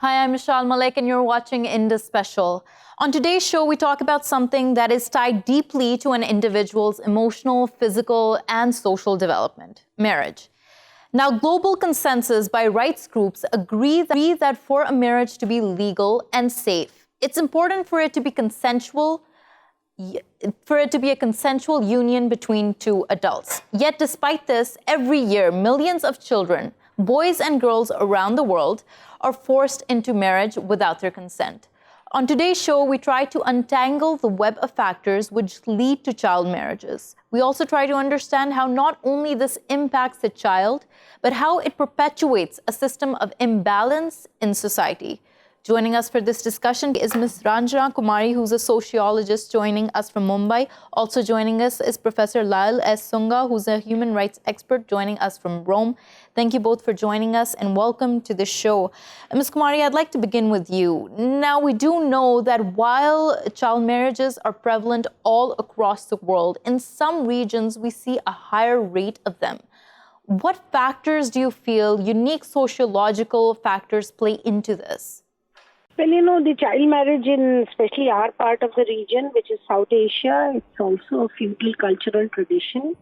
Hi, I'm Meshal Malik and you're watching Indus Special. On today's show, we talk about something that is tied deeply to an individual's emotional, physical, and social development: marriage. Now, global consensus by rights groups agree that for a marriage to be legal and safe, it's important for it to be a consensual union between two adults. Yet, despite this, every year, millions of children, boys and girls around the world, are forced into marriage without their consent. On today's show, we try to untangle the web of factors which lead to child marriages. We also try to understand how not only this impacts the child, but how it perpetuates a system of imbalance in society. Joining us for this discussion is Ms. Ranjana Kumari, who's a sociologist joining us from Mumbai. Also joining us is Professor Lyal S. Sunga, who's a human rights expert joining us from Rome. Thank you both for joining us and welcome to the show. Ms. Kumari, I'd like to begin with you. Now, we do know that while child marriages are prevalent all across the world, in some regions we see a higher rate of them. What factors do you feel, unique sociological factors, play into this? Well, the child marriage in especially our part of the region, which is South Asia, it's also a feudal cultural tradition,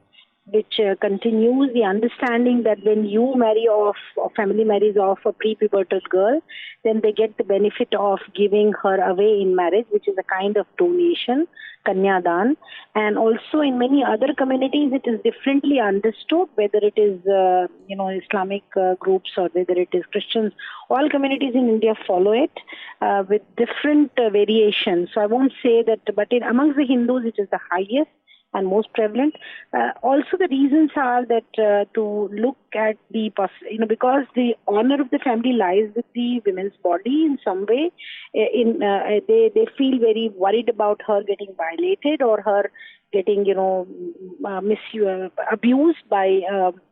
which continues the understanding that when you marry off, or family marries off a pre-pubertal girl, then they get the benefit of giving her away in marriage, which is a kind of donation, kanyadan. And also in many other communities, it is differently understood, whether it is, Islamic groups or whether it is Christians. All communities in India follow it with different variations. So I won't say that, but amongst the Hindus, it is the highest and most prevalent. Also, the reasons are that to look at because the honor of the family lies with the women's body in some way. They feel very worried about her getting violated or her getting, abused by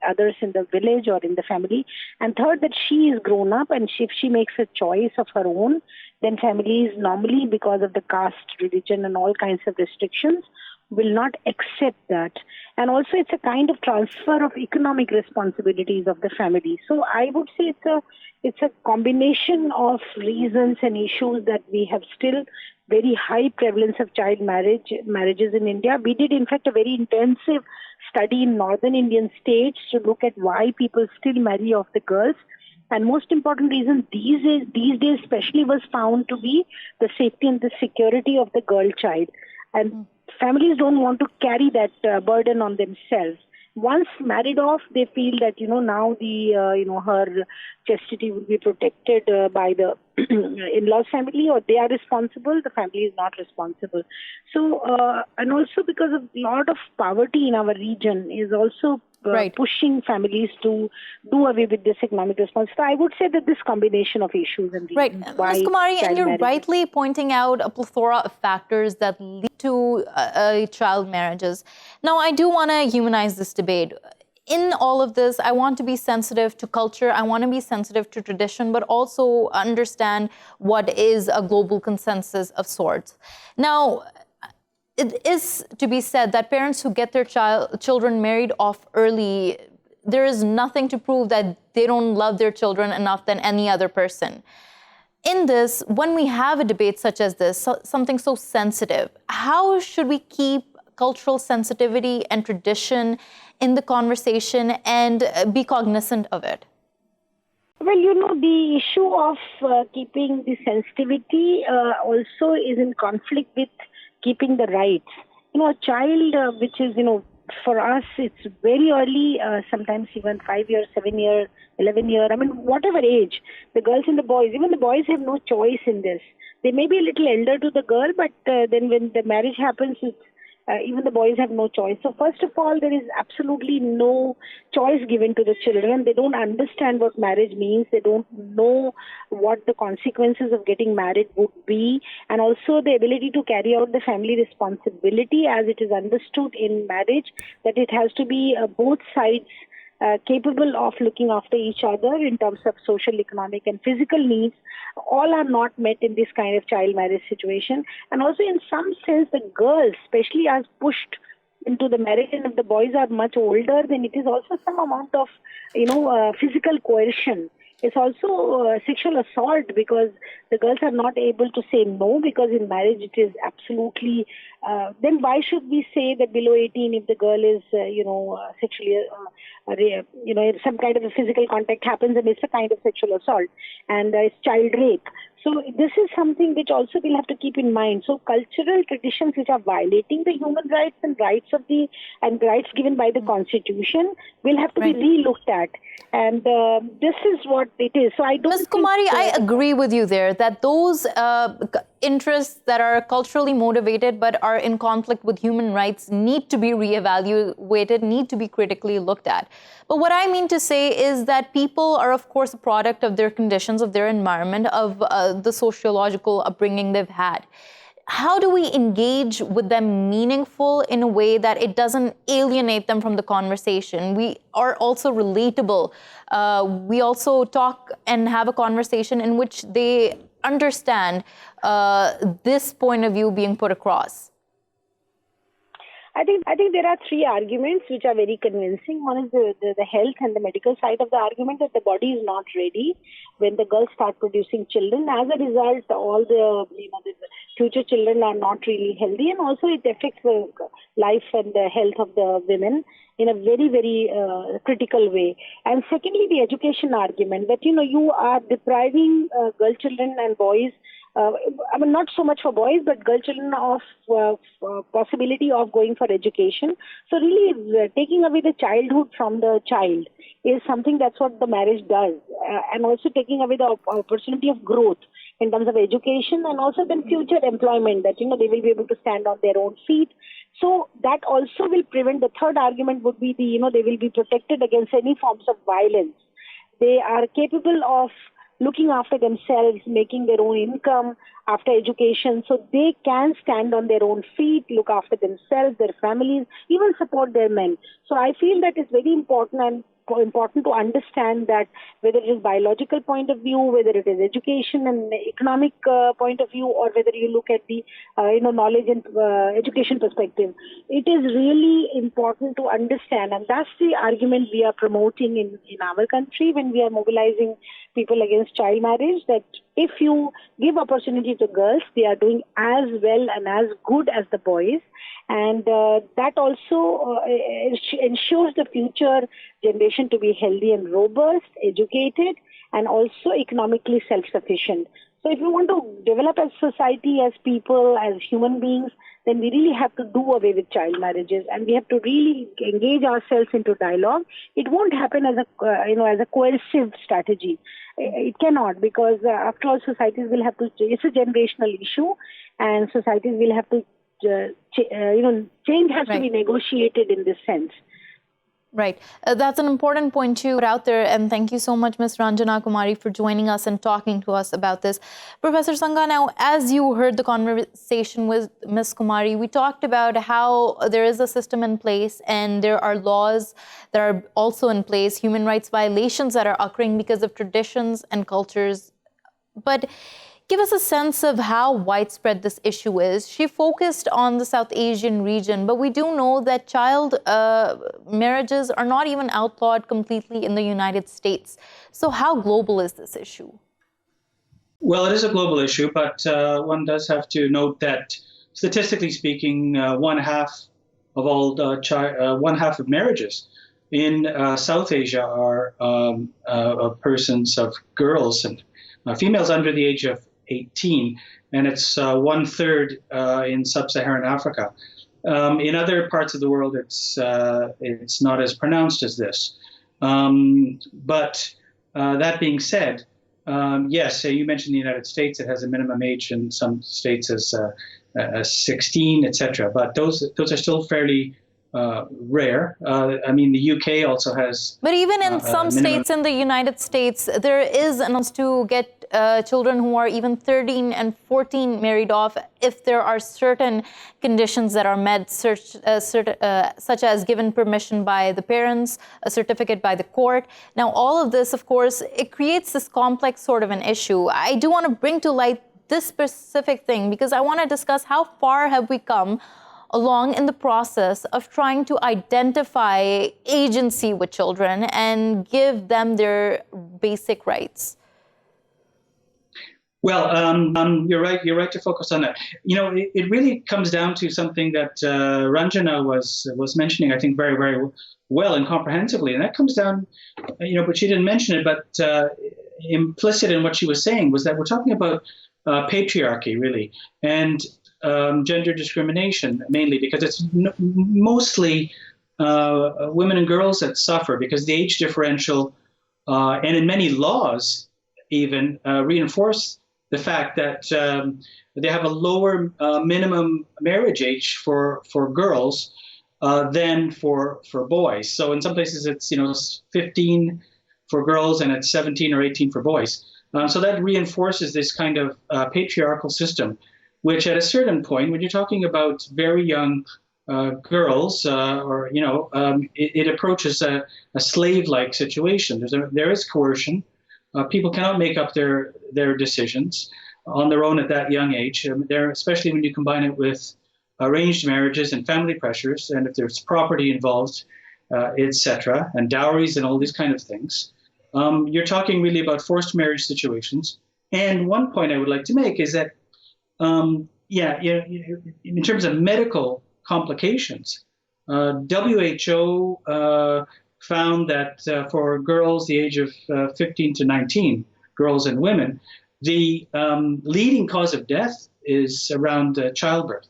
others in the village or in the family. And third, that she is grown up, and if she makes a choice of her own, then families normally, because of the caste, religion, and all kinds of restrictions, will not accept that. And also it's a kind of transfer of economic responsibilities of the family. So I would say it's a combination of reasons and issues that we have still very high prevalence of child marriages in India. We did in fact a very intensive study in northern Indian states to look at why people still marry off the girls. And most important reason these days especially was found to be the safety and the security of the girl child. And families don't want to carry that burden on themselves. Once married off, they feel that, now her chastity will be protected by the in-laws family, or they are responsible, the family is not responsible. So, and also because of a lot of poverty in our region is also pushing families to do away with this economic response. So I would say that this combination of issues and reasons why Ms. Kumari, and you're marriage rightly pointing out a plethora of factors that lead to child marriages. Now, I do want to humanize this debate. In all of this, I want to be sensitive to culture, I want to be sensitive to tradition, but also understand what is a global consensus of sorts. Now, it is to be said that parents who get their children married off early, there is nothing to prove that they don't love their children enough than any other person. In this, when we have a debate such as this, something so sensitive, how should we keep cultural sensitivity and tradition in the conversation and be cognizant of it? Well, the issue of keeping the sensitivity also is in conflict with keeping the rights. A child which is, for us, it's very early, sometimes even 5 years, 7 years, 11 years, whatever age, the girls and the boys, even the boys have no choice in this. They may be a little elder to the girl, but then when the marriage happens, even the boys have no choice. So first of all, there is absolutely no choice given to the children. They don't understand what marriage means. They don't know what the consequences of getting married would be. And also the ability to carry out the family responsibility as it is understood in marriage, that it has to be both sides capable of looking after each other in terms of social, economic and physical needs. All are not met in this kind of child marriage situation. And also in some sense, the girls, especially as pushed into the marriage, and if the boys are much older, then it is also some amount of, physical coercion It's also sexual assault because the girls are not able to say no, because in marriage it is absolutely. Then why should we say that below 18, if the girl is, sexually, some kind of a physical contact happens, and it's a kind of sexual assault, and it's child rape. So this is something which also we'll have to keep in mind. So cultural traditions which are violating the human rights and rights given by the Constitution will have to be re-looked at. And this is what it is. So I don't. Ms. Kumari, I agree with you there that those interests that are culturally motivated but are in conflict with human rights need to be reevaluated, need to be critically looked at. But what I mean to say is that people are, of course, a product of their conditions, of their environment, of the sociological upbringing they've had. How do we engage with them meaningful in a way that it doesn't alienate them from the conversation? We are also relatable. We also talk and have a conversation in which they understand this point of view being put across. I think there are three arguments which are very convincing. One is the health and the medical side of the argument, that the body is not ready when the girls start producing children. As a result, all the future children are not really healthy, and also it affects the life and the health of the women in a very, very critical way. And secondly, the education argument that you are depriving girl children and boys. Not so much for boys, but girl children of possibility of going for education. So really taking away the childhood from the child is something that's what the marriage does. And also taking away the opportunity of growth in terms of education, and also then future employment, that, they will be able to stand on their own feet. So that also will prevent. The third argument would be they will be protected against any forms of violence. They are capable of looking after themselves, making their own income after education, so they can stand on their own feet, look after themselves, their families, even support their men. So I feel that it's very important to understand that whether it is biological point of view, whether it is education and economic point of view, or whether you look at the knowledge and education perspective, it is really important to understand, and that's the argument we are promoting in our country when we are mobilizing people against child marriage, that if you give opportunity to girls, they are doing as well and as good as the boys. And that also ensures the future generation to be healthy and robust, educated, and also economically self-sufficient. So if we want to develop as society, as people, as human beings, then we really have to do away with child marriages, and we have to really engage ourselves into dialogue. It won't happen as a coercive strategy. It cannot, because after all, societies will have to. It's a generational issue, and societies will have to. Change has to be negotiated in this sense. Right. That's an important point to put out there. And thank you so much, Ms. Ranjana Kumari, for joining us and talking to us about this. Professor Sunga, now, as you heard the conversation with Ms. Kumari, we talked about how there is a system in place and there are laws that are also in place, human rights violations that are occurring because of traditions and cultures. But give us a sense of how widespread this issue is. She focused on the South Asian region, but we do know that child marriages are not even outlawed completely in the United States. So how global is this issue? Well, it is a global issue, but one does have to note that statistically speaking, one half of marriages in South Asia are persons of girls and females under the age of 18, and it's 1/3 in sub-Saharan Africa. In other parts of the world, it's not as pronounced as this. But that being said, yes, you mentioned the United States. It has a minimum age in some states as 16, etc. But those are still fairly rare. The UK also has. But even in some states in the United States, there is an announced to get children who are even 13 and 14 married off if there are certain conditions that are met, such as given permission by the parents, a certificate by the court. Now, all of this, of course, it creates this complex sort of an issue. I do want to bring to light this specific thing because I want to discuss how far have we come along in the process of trying to identify agency with children and give them their basic rights? Well, you're right. You're right to focus on that. It really comes down to something that Ranjana was mentioning, I think, very, very well and comprehensively, and that comes down, but she didn't mention it, but implicit in what she was saying was that we're talking about patriarchy, really, and gender discrimination mainly, because it's mostly women and girls that suffer because the age differential, and in many laws even reinforce the fact that they have a lower minimum marriage age for girls than for boys. So in some places it's 15 for girls and it's 17 or 18 for boys. So that reinforces this kind of patriarchal system, which at a certain point, when you're talking about very young girls, it approaches a slave-like situation. There is coercion. People cannot make up their decisions on their own at that young age. Especially when you combine it with arranged marriages and family pressures, and if there's property involved, etc., and dowries and all these kind of things. You're talking really about forced marriage situations. And one point I would like to make is that, in terms of medical complications, WHO found that for girls the age of 15 to 19, girls and women, the leading cause of death is around childbirth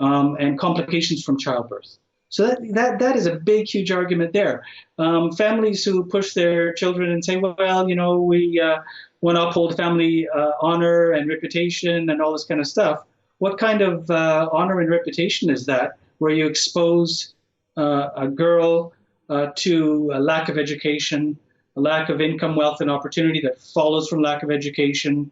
and complications from childbirth. So that is a big, huge argument there. Families who push their children and say, well, we want to uphold family honor and reputation and all this kind of stuff. What kind of honor and reputation is that, where you expose a girl to a lack of education, a lack of income, wealth, and opportunity that follows from lack of education,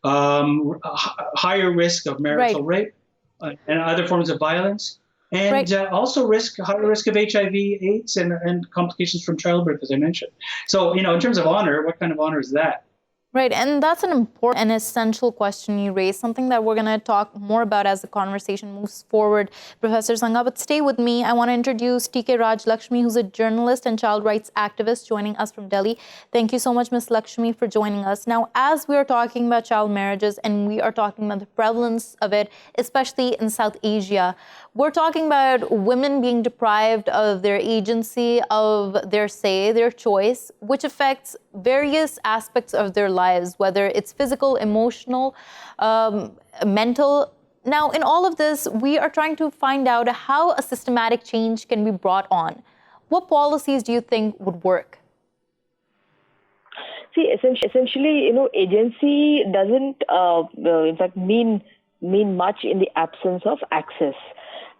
higher risk of marital rape and other forms of violence, and also higher risk of HIV, AIDS, and complications from childbirth, as I mentioned. So, in terms of honor, what kind of honor is that? Right, and that's an important and essential question you raised, something that we're going to talk more about as the conversation moves forward, Professor Sunga. But stay with me. I want to introduce TK Raj Lakshmi, who's a journalist and child rights activist joining us from Delhi. Thank you so much, Ms. Lakshmi, for joining us. Now, as we are talking about child marriages and we are talking about the prevalence of it, especially in South Asia, we're talking about women being deprived of their agency, of their say, their choice, which affects various aspects of their lives, whether it's physical, emotional, mental. Now, in all of this, we are trying to find out how a systematic change can be brought on. What policies do you think would work? See, essentially, agency doesn't, in fact, mean much in the absence of access.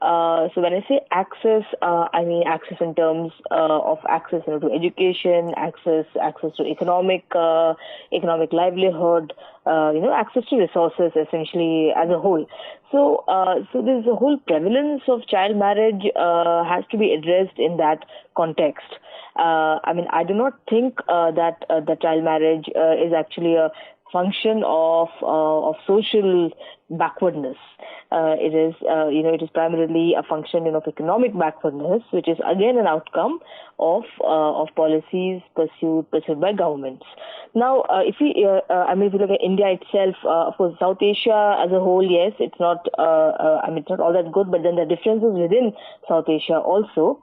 So when I say access, I mean access in terms of access to education, access to economic livelihood, access to resources essentially as a whole. So there's a whole prevalence of child marriage has to be addressed in that context. I do not think that the child marriage is actually a function of social backwardness. It is primarily a function of economic backwardness, which is again an outcome of policies pursued by governments. Now, if you look at India itself, of course, South Asia as a whole, yes, it's not it's not all that good, but then the differences within South Asia also.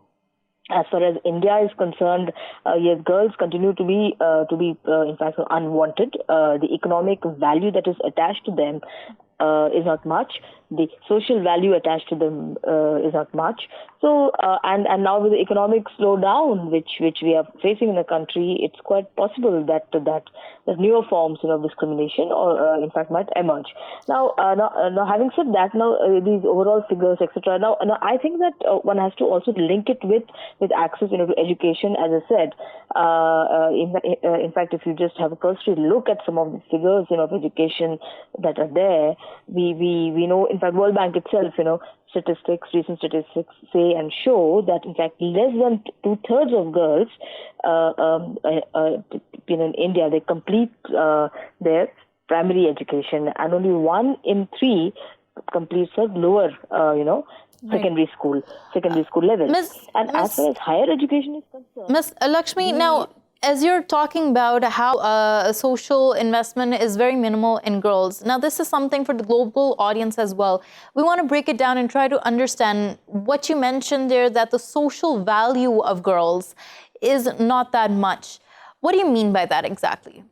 As far as India is concerned, yes, girls continue to be in fact unwanted. The economic value that is attached to them is not much. The social value attached to them is not much. So, and now with the economic slowdown which we are facing in the country, it's quite possible that newer forms of discrimination or in fact might emerge. Now having said that, these overall figures, etc. Now I think that one has to also link it with access to education. As I said, in fact, if you just have a cursory look at some of the figures of education that are there, we know, in fact, World Bank itself, recent statistics say and show that, in fact, less than 2/3 of girls in India, they complete their primary education, and only 1 in 3 completes a lower, secondary school level. And as far as higher education is concerned, Ms. Lakshmi, now, as you're talking about how social investment is very minimal in girls, now this is something for the global audience as well. We want to break it down and try to understand what you mentioned there, that the social value of girls is not that much. What do you mean by that exactly?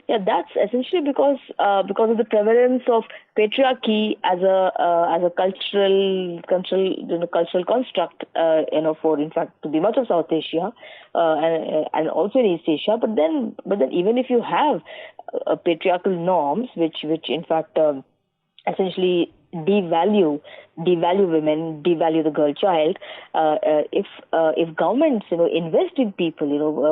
Yeah, that's essentially because of the prevalence of patriarchy as a cultural construct, for in fact to be much of South Asia and also in East Asia. But then even if you have patriarchal norms, which in fact essentially devalue women, devalue the girl child. If governments invest in people,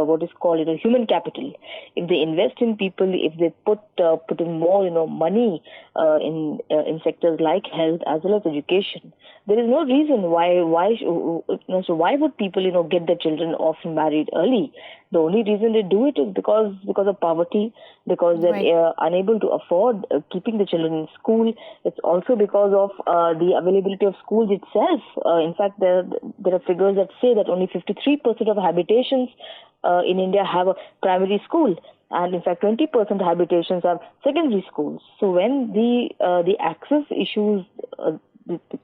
what is called human capital. If they invest in people, if they put in more money in sectors like health as well as education, there is no reason why would people get their children often married early. The only reason they do it is because of poverty, because they're unable to afford keeping the children in school. It's also because of the availability of schools itself. In fact, there are figures that say that only 53% of habitations in India have a primary school, and in fact 20% habitations have secondary schools. So when the access issues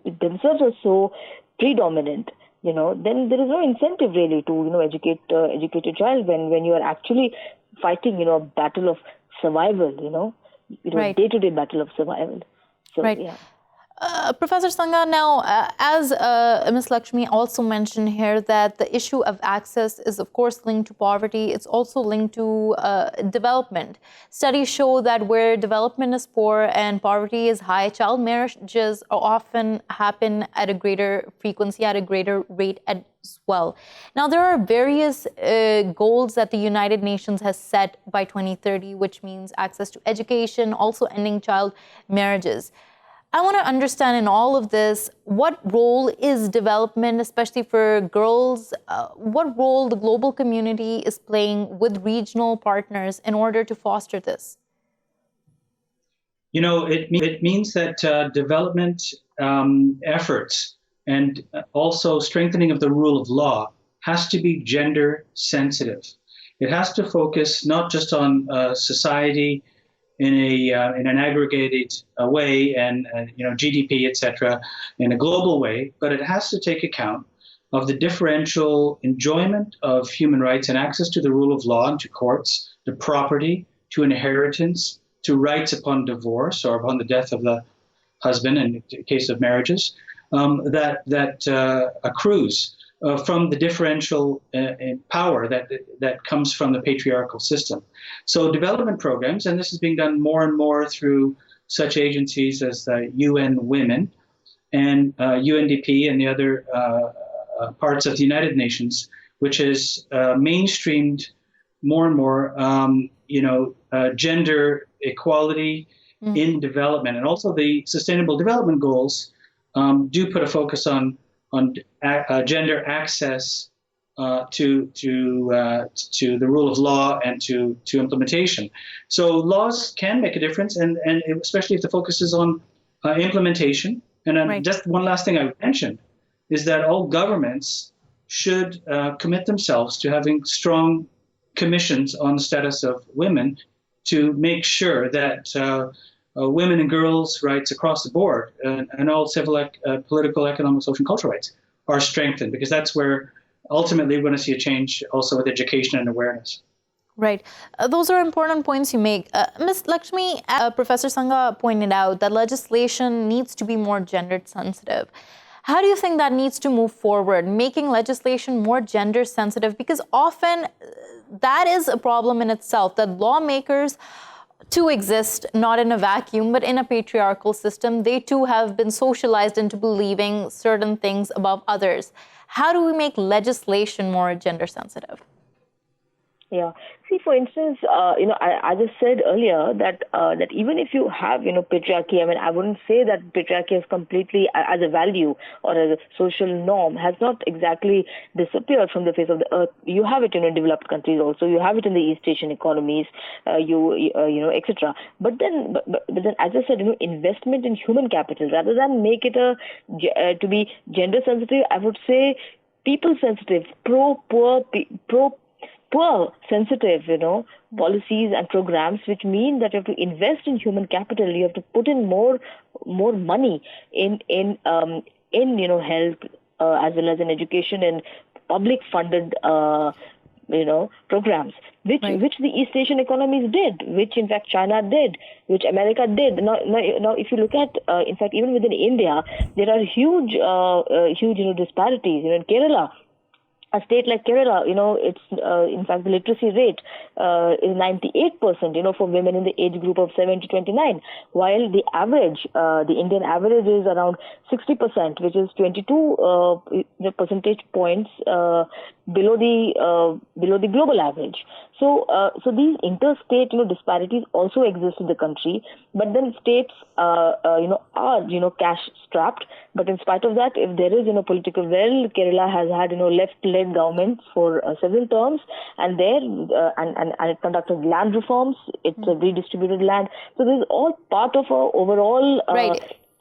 themselves are so predominant, then there is no incentive really to educate a child when you are actually fighting a battle of survival, day-to-day battle of survival. So yeah. Professor Sunga, now, as Ms. Lakshmi also mentioned here, that the issue of access is, of course, linked to poverty. It's also linked to development. Studies show that where development is poor and poverty is high, child marriages often happen at a greater frequency, at a greater rate as well. Now, there are various goals that the United Nations has set by 2030, which means access to education, also ending child marriages. I want to understand in all of this, what role is development, especially for girls, what role the global community is playing with regional partners in order to foster this? It means that development efforts and also strengthening of the rule of law has to be gender sensitive. It has to focus not just on society in an aggregated way and GDP, etc., in a global way, but it has to take account of the differential enjoyment of human rights and access to the rule of law and to courts, to property, to inheritance, to rights upon divorce or upon the death of the husband in the case of marriages, that accrues from the differential power that comes from the patriarchal system. So development programs, and this is being done more and more through such agencies as the UN Women and UNDP and the other parts of the United Nations, which is mainstreamed more and more, gender equality in development. And also the Sustainable Development Goals do put a focus on gender access to the rule of law and to implementation. So laws can make a difference, and especially if the focus is on implementation. And just one last thing I would mention is that all governments should commit themselves to having strong commissions on the status of women to make sure that women and girls' rights across the board and all civil, political, economic, social, and cultural rights are strengthened, because that's where ultimately we're going to see a change also with education and awareness. Right. Those are important points you make. Ms. Lakshmi, Professor Sunga pointed out that legislation needs to be more gender sensitive. How do you think that needs to move forward, making legislation more gender sensitive? Because often that is a problem in itself, that lawmakers to exist not in a vacuum, but in a patriarchal system, they too have been socialized into believing certain things above others. How do we make legislation more gender sensitive? Yeah. See, for instance, I just said earlier that that even if you have, patriarchy, I mean, I wouldn't say that patriarchy is completely as a value or as a social norm has not exactly disappeared from the face of the earth. You have it in developed countries also. You have it in the East Asian economies, etc. But then, as I said, investment in human capital rather than make it to be gender sensitive. I would say people sensitive, poor sensitive, policies and programs, which mean that you have to invest in human capital. You have to put in more money in health as well as in education and public funded programs, which the East Asian economies did, which in fact China did, which America did. Now if you look at, in fact, even within India, there are huge disparities. In Kerala, a state like Kerala, it's in fact the literacy rate is 98%, for women in the age group of 7 to 29, while the average, the Indian average is around 60%, which is 22 percentage points below the global average. So these interstate disparities also exist in the country, but then states are cash strapped. But in spite of that, if there is political will, Kerala has had left-led governments for several terms, and it conducted land reforms. It redistributed land. So this is all part of our overall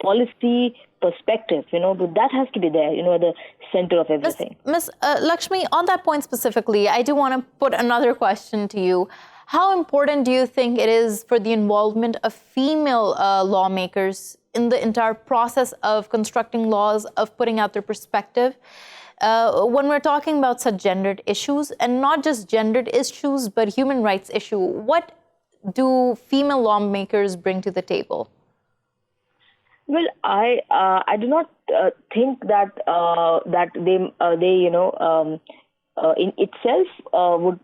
policy perspective, but that has to be there, at the center of everything. Ms. Lakshmi, on that point specifically, I do want to put another question to you. How important do you think it is for the involvement of female lawmakers in the entire process of constructing laws, of putting out their perspective? When we're talking about such gendered issues, and not just gendered issues, but human rights issue, what do female lawmakers bring to the table? Well, I do not think that they in itself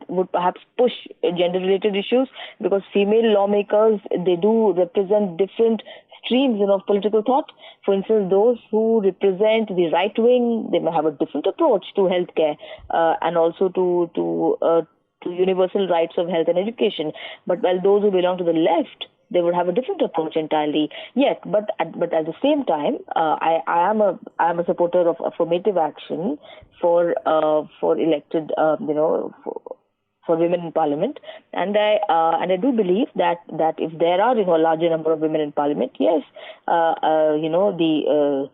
would perhaps push gender-related issues, because female lawmakers, they do represent different streams of political thought. For instance, those who represent the right wing, they may have a different approach to healthcare and also to universal rights of health and education. But while those who belong to the left, they would have a different approach entirely. Yet, but at the same time, I am a supporter of affirmative action for elected, for women in parliament, and I do believe that if there are a larger number of women in parliament, yes, the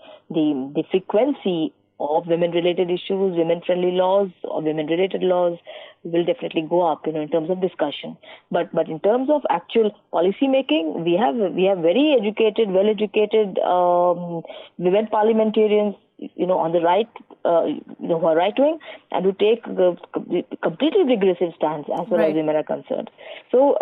frequency of women-related issues, women-friendly laws, or women-related laws will definitely go up, in terms of discussion. But in terms of actual policy making, we have very educated, well-educated women parliamentarians, on the right, who are right wing, and who take the completely regressive stance as far as women are concerned. So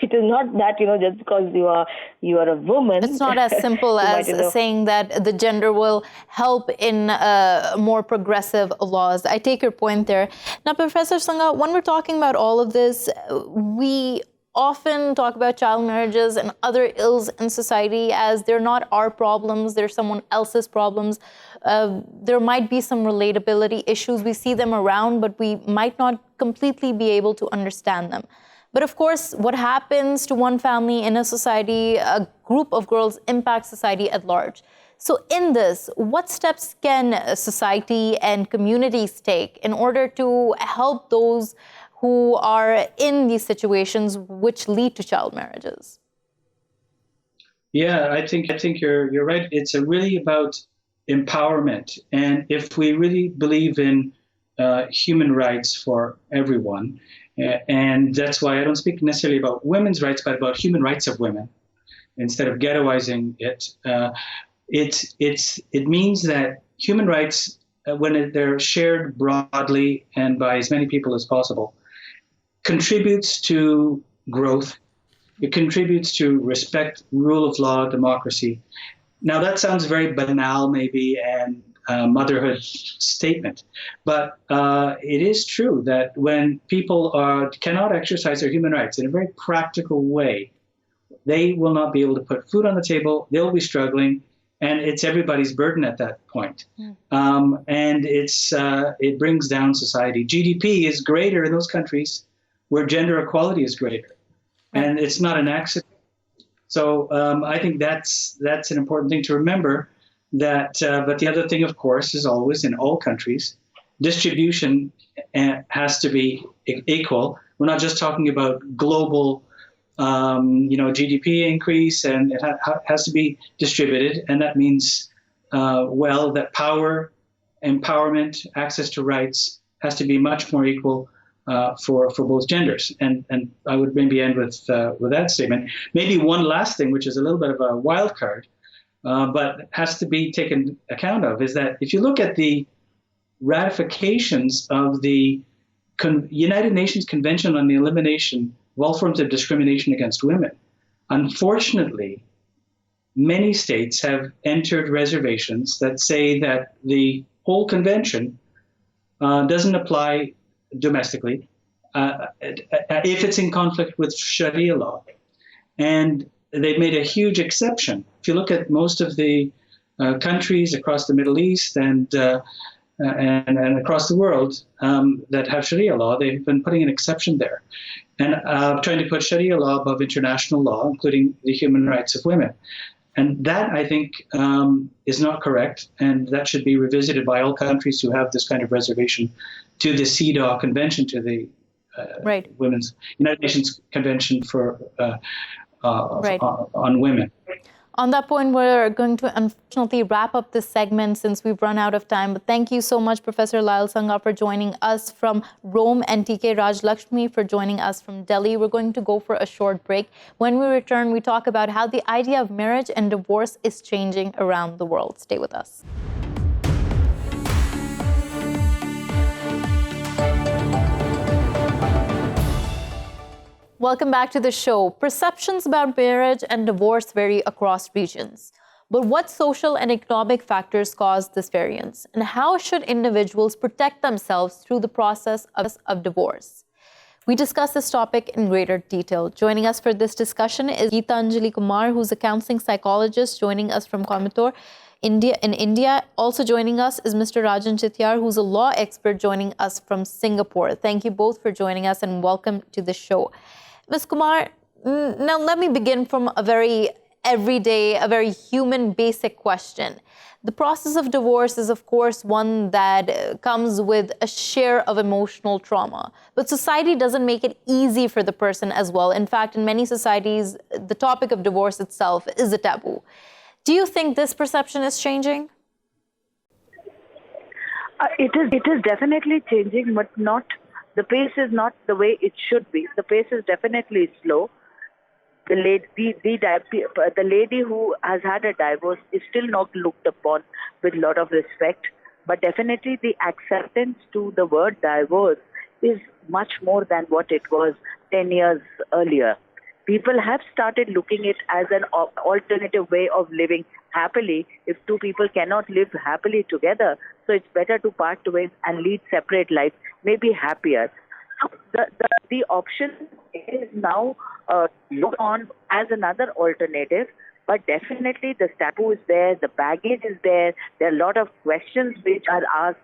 it is not that just because you are a woman, it's not as simple as saying that the gender will help in more progressive laws. I take your point there. Now, Professor Sunga, when we're talking about all of this, we often talk about child marriages and other ills in society as they're not our problems, they're someone else's problems. There might be some relatability issues. We see them around, but we might not completely be able to understand them. But of course, what happens to one family in a society, a group of girls, impacts society at large. So in this, what steps can society and communities take in order to help those who are in these situations which lead to child marriages? Yeah, I think you're right. It's really about empowerment, and if we really believe in human rights for everyone, and that's why I don't speak necessarily about women's rights, but about human rights of women, instead of ghettoizing it. It means that human rights, when they're shared broadly and by as many people as possible, contributes to growth. It contributes to respect, rule of law, democracy. Now, that sounds very banal, maybe, and motherhood statement, but it is true that when people cannot exercise their human rights in a very practical way, they will not be able to put food on the table. They'll be struggling, and it's everybody's burden at that point. And it brings down society. GDP is greater in those countries where gender equality is greater. And it's not an accident. So I think that's an important thing to remember. But the other thing, of course, is always in all countries, distribution has to be equal. We're not just talking about global, GDP increase, and it has to be distributed. And that means, that power, empowerment, access to rights has to be much more equal for both genders. And I would maybe end with that statement. Maybe one last thing, which is a little bit of a wild card, but has to be taken account of, is that if you look at the ratifications of the United Nations Convention on the Elimination of All Forms of Discrimination Against Women, unfortunately, many states have entered reservations that say that the whole convention doesn't apply domestically if it's in conflict with Sharia law. And they've made a huge exception. If you look at most of the countries across the Middle East and across the world that have Sharia law, they've been putting an exception there and trying to put Sharia law above international law, including the human rights of women. And that, I think, is not correct, and that should be revisited by all countries who have this kind of reservation to the CEDAW Convention, to the Women's United Nations Convention for on women. On that point, we're going to unfortunately wrap up this segment since we've run out of time. But thank you so much, Professor Lyal Sunga, for joining us from Rome, and TK Raj Lakshmi for joining us from Delhi. We're going to go for a short break. When we return, we talk about how the idea of marriage and divorce is changing around the world. Stay with us. Welcome back to the show. Perceptions about marriage and divorce vary across regions. But what social and economic factors cause this variance? And how should individuals protect themselves through the process of divorce? We discuss this topic in greater detail. Joining us for this discussion is Geetanjali Kumar, who's a counseling psychologist, joining us from Coimbatore, India. Also joining us is Mr. Rajan Chettiar, who's a law expert, joining us from Singapore. Thank you both for joining us and welcome to the show. Ms. Kumar, now let me begin from a very everyday, a very human basic question. The process of divorce is, of course, one that comes with a share of emotional trauma. But society doesn't make it easy for the person as well. In fact, in many societies, the topic of divorce itself is a taboo. Do you think this perception is changing? It is definitely changing, but not. The pace is not the way it should be. The pace is definitely slow. The lady who has had a divorce is still not looked upon with a lot of respect. But definitely the acceptance to the word divorce is much more than what it was 10 years earlier. People have started looking at it as an alternative way of living happily. If two people cannot live happily together, so it's better to part ways and lead separate lives, maybe happier. The option is now looked on as another alternative, but definitely the taboo is there, the baggage is there. There are a lot of questions which are asked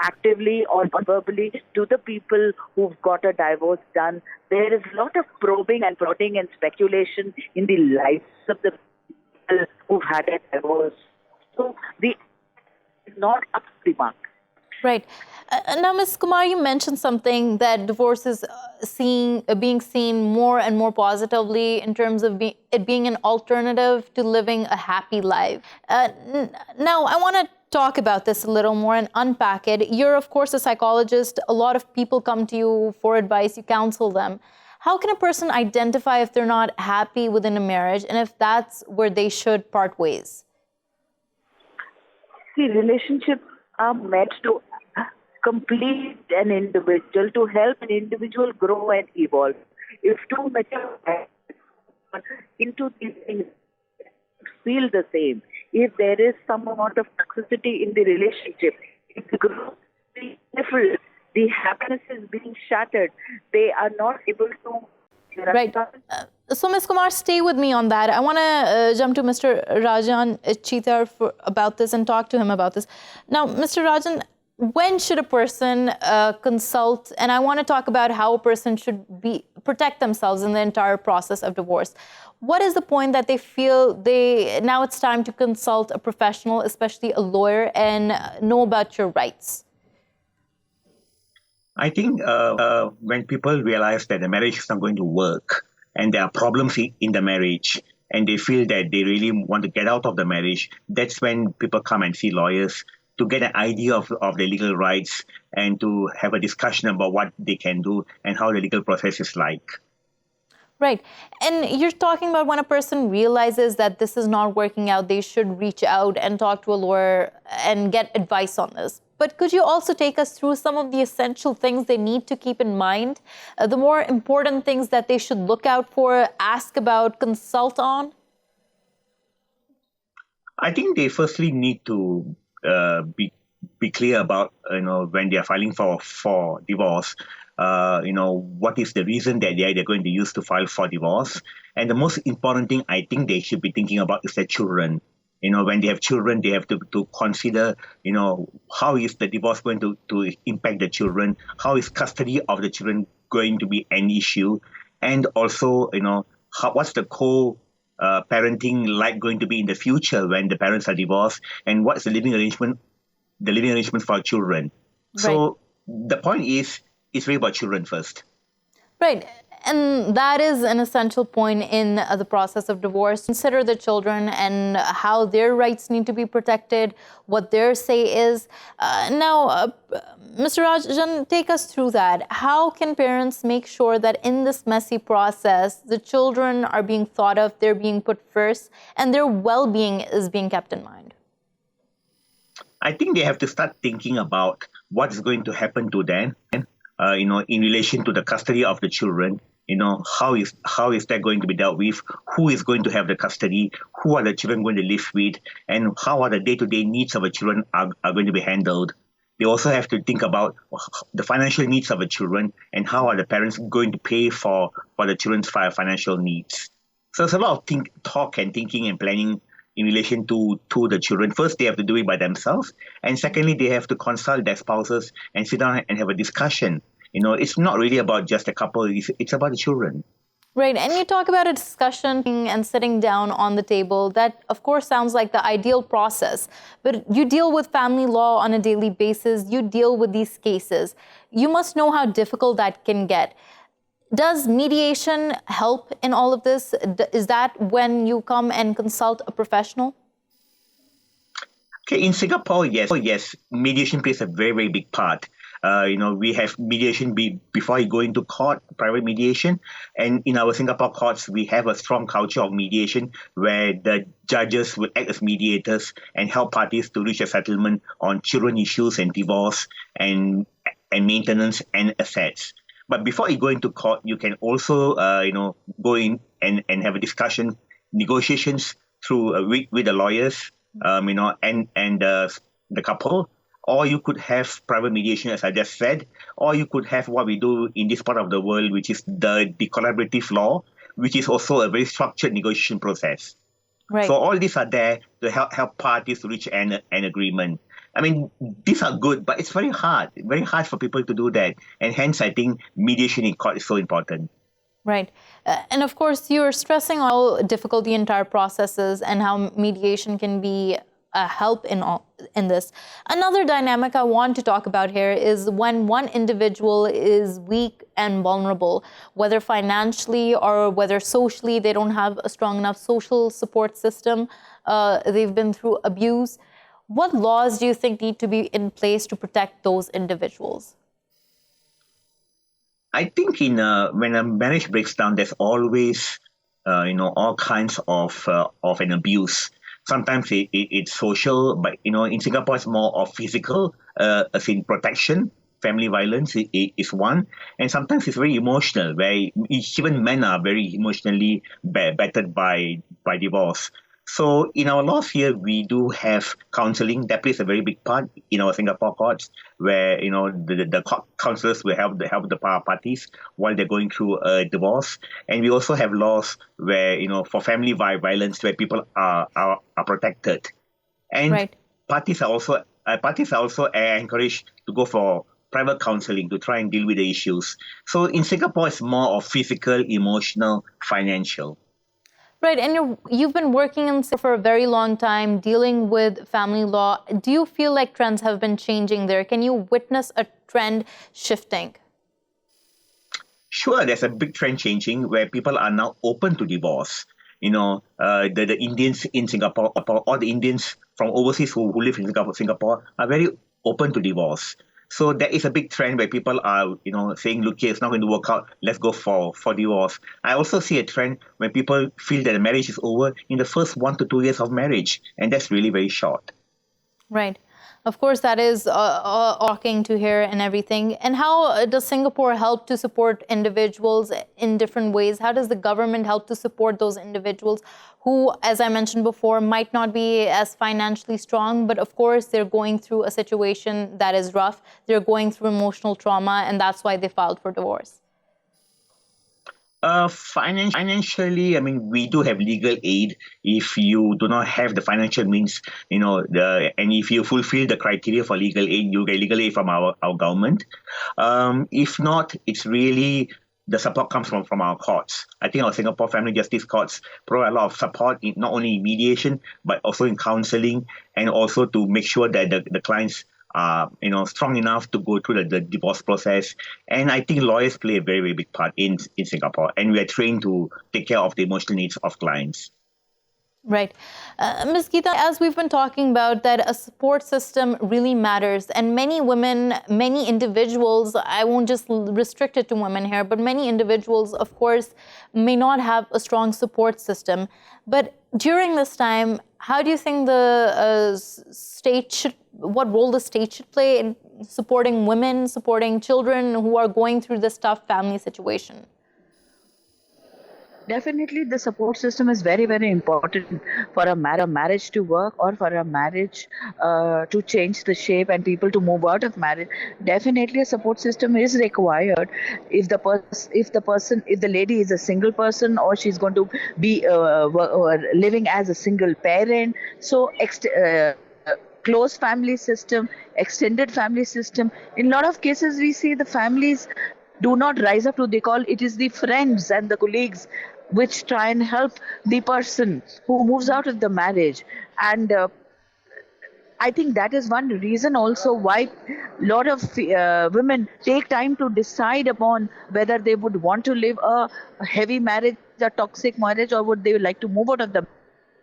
actively or verbally to the people who've got a divorce done. There is a lot of probing and prodding and speculation in the lives of the people who've had a divorce. So it's not up to the mark. Right. Now, Ms. Kumar, you mentioned something that divorce is being seen more and more positively in terms of it being an alternative to living a happy life. Now, I want to talk about this a little more and unpack it. You're, of course, a psychologist. A lot of people come to you for advice. You counsel them. How can a person identify if they're not happy within a marriage and if that's where they should part ways? See, relationships are meant to complete an individual, to help an individual grow and evolve. If two mature into these things feel the same, if there is some amount of toxicity in the relationship, if the growth is stifled, the happiness is being shattered, they are not able to... Right. So, Ms. Kumar, stay with me on that. I want to jump to Mr. Rajan Chettiar about this and talk to him about this. Now, Mr. Rajan, when should a person consult? And I want to talk about how a person should protect themselves in the entire process of divorce. What is the point that they feel now it's time to consult a professional, especially a lawyer, and know about your rights? I think when people realize that the marriage is not going to work and there are problems in the marriage and they feel that they really want to get out of the marriage, that's when people come and see lawyers to get an idea of their legal rights and to have a discussion about what they can do and how the legal process is like. Right. And you're talking about when a person realizes that this is not working out, they should reach out and talk to a lawyer and get advice on this. But could you also take us through some of the essential things they need to keep in mind, the more important things that they should look out for, ask about, consult on? I think they firstly need to be clear about, when they are filing for divorce, what is the reason that they're going to use to file for divorce. And the most important thing I think they should be thinking about is their children. When they have children, they have to consider, how is the divorce going to impact the children? How is custody of the children going to be an issue? And also, what's the parenting like going to be in the future when the parents are divorced? And what's the living arrangement for children? Right. So the point is, it's really about children first. Right. And that is an essential point in the process of divorce. Consider the children and how their rights need to be protected, what their say is. Now, Mr. Rajan, take us through that. How can parents make sure that in this messy process, the children are being thought of, they're being put first, and their well-being is being kept in mind? I think they have to start thinking about what is going to happen to them, in relation to the custody of the children. How is that going to be dealt with? Who is going to have the custody? Who are the children going to live with? And how are the day-to-day needs of the children are going to be handled? They also have to think about the financial needs of the children and how are the parents going to pay for the children's financial needs. So there's a lot of talk and thinking and planning in relation to the children. First, they have to do it by themselves. And secondly, they have to consult their spouses and sit down and have a discussion. It's not really about just a couple, it's about the children. Right, and you talk about a discussion and sitting down on the table. That, of course, sounds like the ideal process. But you deal with family law on a daily basis. You deal with these cases. You must know how difficult that can get. Does mediation help in all of this? Is that when you come and consult a professional? Okay, in Singapore, yes, mediation plays a very, very big part. We have mediation before you go into court, private mediation. And in our Singapore courts, we have a strong culture of mediation where the judges will act as mediators and help parties to reach a settlement on children issues and divorce and maintenance and assets. But before you go into court, you can also, go in and have a discussion, negotiations through with the lawyers, and the couple. Or you could have private mediation, as I just said, or you could have what we do in this part of the world, which is the collaborative law, which is also a very structured negotiation process. Right. So all these are there to help parties to reach an agreement. I mean, these are good, but it's very hard for people to do that. And hence, I think mediation in court is so important. Right. And of course, you're stressing how difficult the entire process is and how mediation can be a help in this. Another dynamic I want to talk about here is when one individual is weak and vulnerable, whether financially or whether socially, they don't have a strong enough social support system, they've been through abuse. What laws do you think need to be in place to protect those individuals? I think when a marriage breaks down, there's always, all kinds of an abuse. Sometimes it's social, but, in Singapore, it's more of physical, as in protection. Family violence is one. And sometimes it's very emotional, where even men are very emotionally battered by divorce. So in our laws here, we do have counseling. That plays a very big part in our Singapore courts, where the counselors will help the parties while they're going through a divorce. And we also have laws where for family violence, where people are protected, and right. Parties are also parties are also encouraged to go for private counseling to try and deal with the issues. So in Singapore, it's more of physical, emotional, financial. Right, and you've been working in Singapore for a very long time, dealing with family law. Do you feel like trends have been changing there? Can you witness a trend shifting? Sure, there's a big trend changing where people are now open to divorce. The Indians in Singapore, or the Indians from overseas who live in Singapore are very open to divorce. So there is a big trend where people are, saying, look, here, it's not going to work out. Let's go for divorce. I also see a trend when people feel that the marriage is over in the first 1 to 2 years of marriage. And that's really very short. Right. Of course, that is shocking to hear and everything. And how does Singapore help to support individuals in different ways? How does the government help to support those individuals who, as I mentioned before, might not be as financially strong, but of course, they're going through a situation that is rough. They're going through emotional trauma, and that's why they filed for divorce. Financially, I mean, we do have legal aid if you do not have the financial means, and if you fulfill the criteria for legal aid, you get legal aid from our government. If not, it's really the support comes from our courts. I think our Singapore Family Justice Courts provide a lot of support, in not only in mediation, but also in counseling, and also to make sure that the clients are strong enough to go through the divorce process. And I think lawyers play a very, very big part in Singapore, and we are trained to take care of the emotional needs of clients. Right. Ms. Geeta, as we've been talking about, that a support system really matters. And many women, many individuals, I won't just restrict it to women here, but many individuals, of course, may not have a strong support system. But during this time, how do you think the what role the state should play in supporting women, supporting children who are going through this tough family situation? Definitely, the support system is very, very important for a marriage to work, or for a marriage to change the shape and people to move out of marriage. Definitely, a support system is required. If the lady is a single person, or she's going to be living as a single parent, so close family system, extended family system. In a lot of cases, we see the families do not rise up to, they call it is the friends and the colleagues which try and help the person who moves out of the marriage. And I think that is one reason also why a lot of women take time to decide upon whether they would want to live a heavy marriage, a toxic marriage, or would they like to move out of the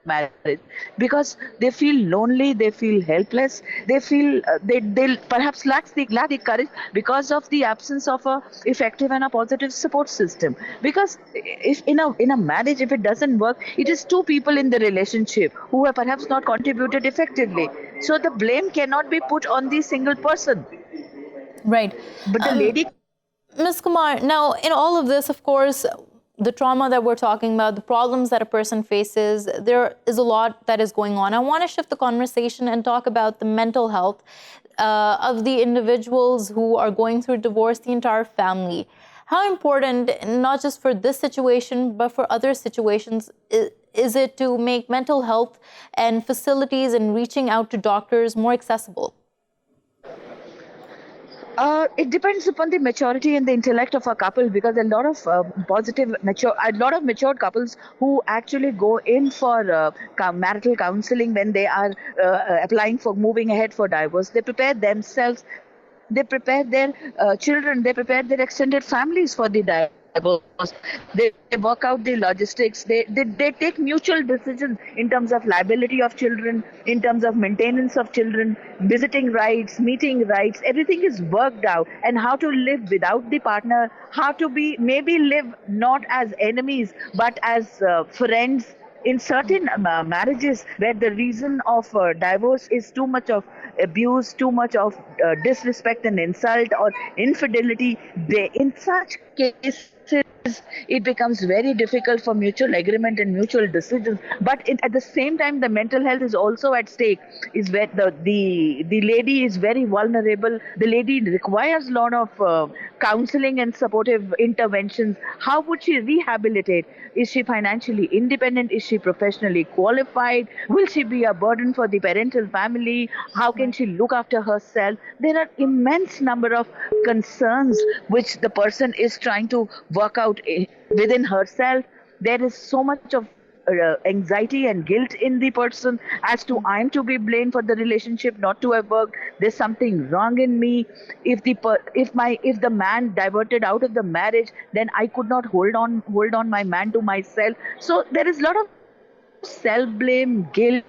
marriage, because they feel lonely, they feel helpless, they feel they perhaps lack the courage because of the absence of a effective and a positive support system. Because if in a marriage, if it doesn't work, it is two people in the relationship who have perhaps not contributed effectively. So the blame cannot be put on the single person. Right. But the lady... Ms. Kumar, now in all of this, of course, the trauma that we're talking about, the problems that a person faces, there is a lot that is going on. I want to shift the conversation and talk about the mental health of the individuals who are going through divorce, the entire family. How important, not just for this situation, but for other situations, is it to make mental health and facilities and reaching out to doctors more accessible? It depends upon the maturity and the intellect of a couple, because a lot of matured couples who actually go in for marital counseling when they are applying for moving ahead for divorce. They prepare themselves, they prepare their children, they prepare their extended families for the divorce. They work out the logistics. They take mutual decisions in terms of liability of children, in terms of maintenance of children, visiting rights, meeting rights. Everything is worked out, and how to live without the partner, how to maybe live not as enemies but as friends. In certain marriages where the reason of divorce is too much of abuse, too much of disrespect and insult or infidelity, in such cases it becomes very difficult for mutual agreement and mutual decisions. But at the same time, the mental health is also at stake. Is where the lady is very vulnerable. The lady requires a lot of counseling and supportive interventions. How would she rehabilitate? Is she financially independent? Is she professionally qualified? Will she be a burden for the parental family? How can she look after herself? There are immense number of concerns which the person is trying to work out within herself. There is so much of anxiety and guilt in the person as to I'm to be blamed for the relationship not to have worked. There's something wrong in me. If the man diverted out of the marriage, then I could not hold on my man to myself. So there is a lot of self-blame, guilt,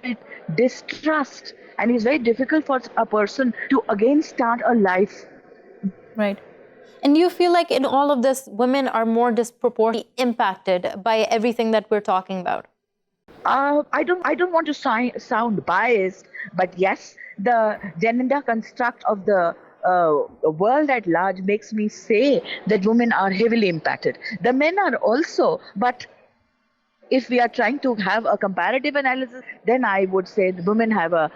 distrust, and it's very difficult for a person to again start a life. Right. And do you feel like in all of this, women are more disproportionately impacted by everything that we're talking about? I don't want to sound biased, but yes, the gender construct of the world at large makes me say that women are heavily impacted. The men are also, but if we are trying to have a comparative analysis, then I would say the women have a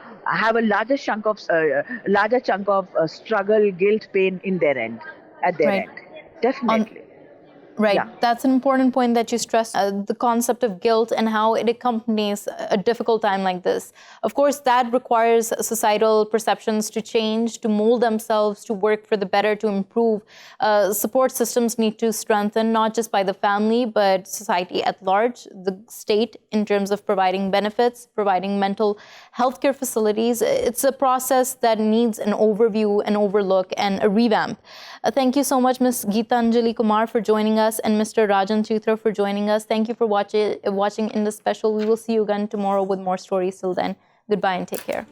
larger chunk of struggle, guilt, pain in their end, at their end. Definitely. Right. Yeah. That's an important point that you stressed, the concept of guilt and how it accompanies a difficult time like this. Of course, that requires societal perceptions to change, to mold themselves, to work for the better, to improve. Support systems need to strengthen, not just by the family, but society at large, the state in terms of providing benefits, providing mental health care facilities. It's a process that needs an overview, an overlook, and a revamp. Thank you so much, Ms. Geetanjali Kumar, for joining us, and Mr. Rajan Chettiar for joining us. Thank you for watching Indus Special. We will see you again tomorrow with more stories. Till then, goodbye and take care.